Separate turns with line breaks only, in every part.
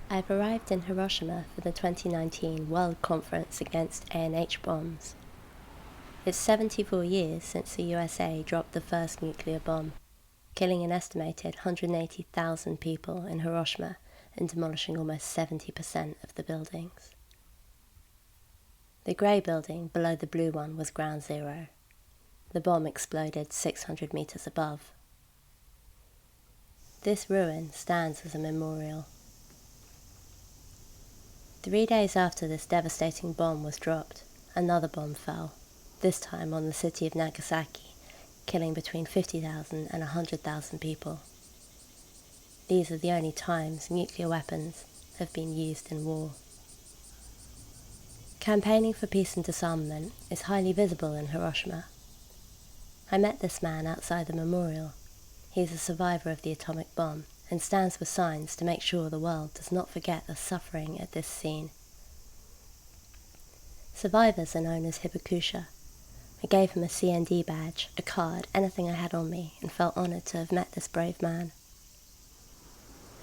I've arrived in Hiroshima for the 2019 World Conference Against ANH Bombs. It's 74 years since the USA dropped the first nuclear bomb, killing an estimated 180,000 people in Hiroshima and demolishing almost 70% of the buildings. The grey building below the blue one was ground zero. The bomb exploded 600 meters above. This ruin stands as a memorial. 3 days after this devastating bomb was dropped, another bomb fell, this time on the city of Nagasaki, killing between 50,000 and 100,000 people. These are the only times nuclear weapons have been used in war. Campaigning for peace and disarmament is highly visible in Hiroshima. I met this man outside the memorial. He is a survivor of the atomic bomb and stands with signs to make sure the world does not forget the suffering at this scene. Survivors are known as hibakusha. I gave him a CND badge, a card, anything I had on me, and felt honoured to have met this brave man.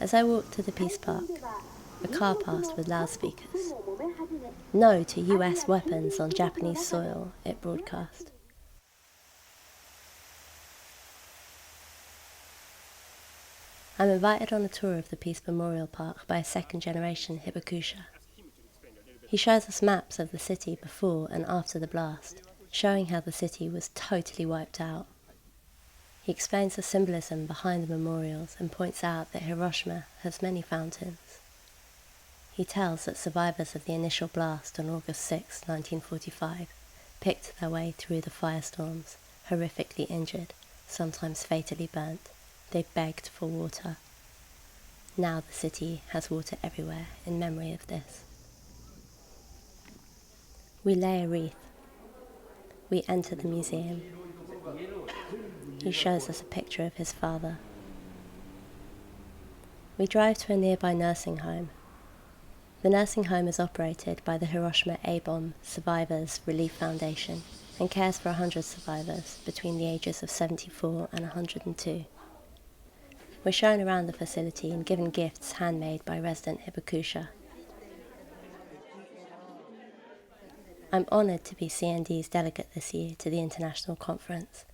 As I walked to the Peace Park, a car passed with loudspeakers. "No to US weapons on Japanese soil," it broadcast. I'm invited on a tour of the Peace Memorial Park by a second-generation hibakusha. He shows us maps of the city before and after the blast, showing how the city was totally wiped out. He explains the symbolism behind the memorials and points out that Hiroshima has many fountains. He tells that survivors of the initial blast on August 6, 1945, picked their way through the firestorms, horrifically injured, sometimes fatally burnt. They begged for water. Now the city has water everywhere in memory of this. We lay a wreath. We enter the museum. He shows us a picture of his father. We drive to a nearby nursing home. The nursing home is operated by the Hiroshima A-Bomb Survivors Relief Foundation and cares for 100 survivors between the ages of 74 and 102. We're shown around the facility and given gifts handmade by resident hibakusha. I'm honoured to be CND's delegate this year to the international conference.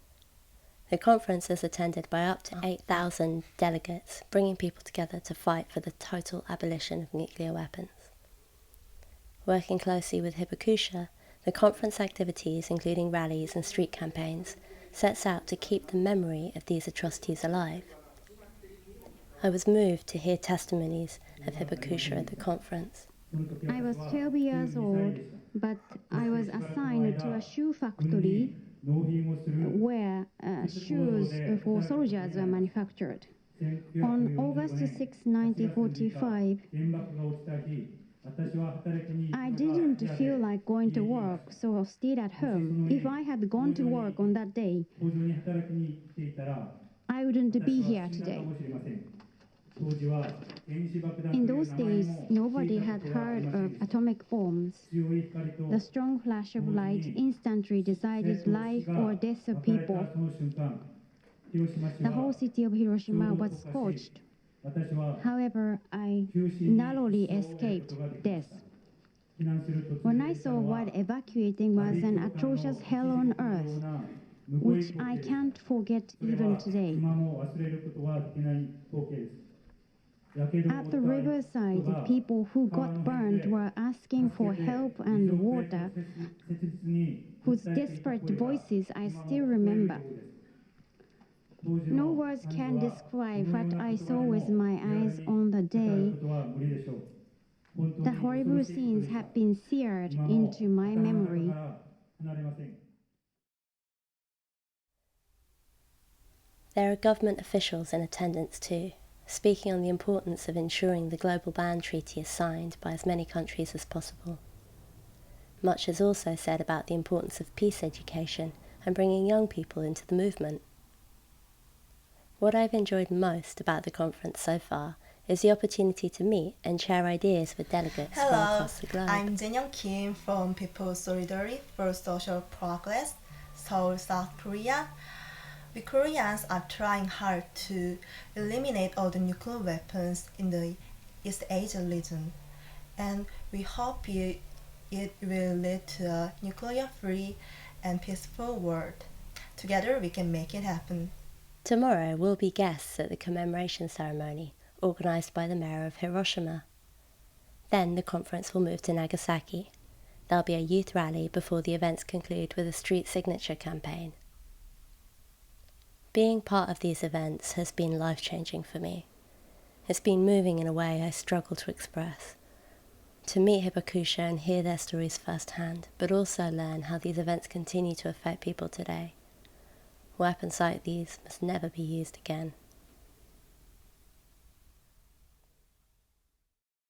The conference is attended by up to 8,000 delegates, bringing people together to fight for the total abolition of nuclear weapons. Working closely with hibakusha, the conference activities, including rallies and street campaigns, sets out to keep the memory of these atrocities alive. I was moved to hear testimonies of hibakusha at the conference.
I was 12 years old, but I was assigned to a shoe factory where shoes for soldiers were manufactured. On August 6, 1945, I didn't feel like going to work, so I stayed at home. If I had gone to work on that day, I wouldn't be here today. In those days, nobody had heard of atomic bombs. The strong flash of light instantly decided life or death of people. The whole city of Hiroshima was scorched. However, I narrowly escaped death. When I saw what evacuating was an atrocious hell on earth, which I can't forget even today. At the riverside, people who got burned were asking for help and water, whose desperate voices I still remember. No words can describe what I saw with my eyes on the day. The horrible scenes have been seared into my memory.
There are government officials in attendance too, speaking on the importance of ensuring the global ban treaty is signed by as many countries as possible. Much is also said about the importance of peace education and bringing young people into the movement. What I've enjoyed most about the conference so far is the opportunity to meet and share ideas with delegates from across the globe.
I'm Jae-young Kim from People's Solidarity for Social Progress, Seoul, South Korea. We Koreans are trying hard to eliminate all the nuclear weapons in the East Asian region, and we hope it will lead to a nuclear-free and peaceful world. Together we can make it happen.
Tomorrow we'll be guests at the commemoration ceremony organised by the mayor of Hiroshima. Then the conference will move to Nagasaki. There'll be a youth rally before the events conclude with a street signature campaign. Being part of these events has been life-changing for me. It's been moving in a way I struggle to express. To meet Hibakusha and hear their stories firsthand, but also learn how these events continue to affect people today. Weapons like these must never be used again.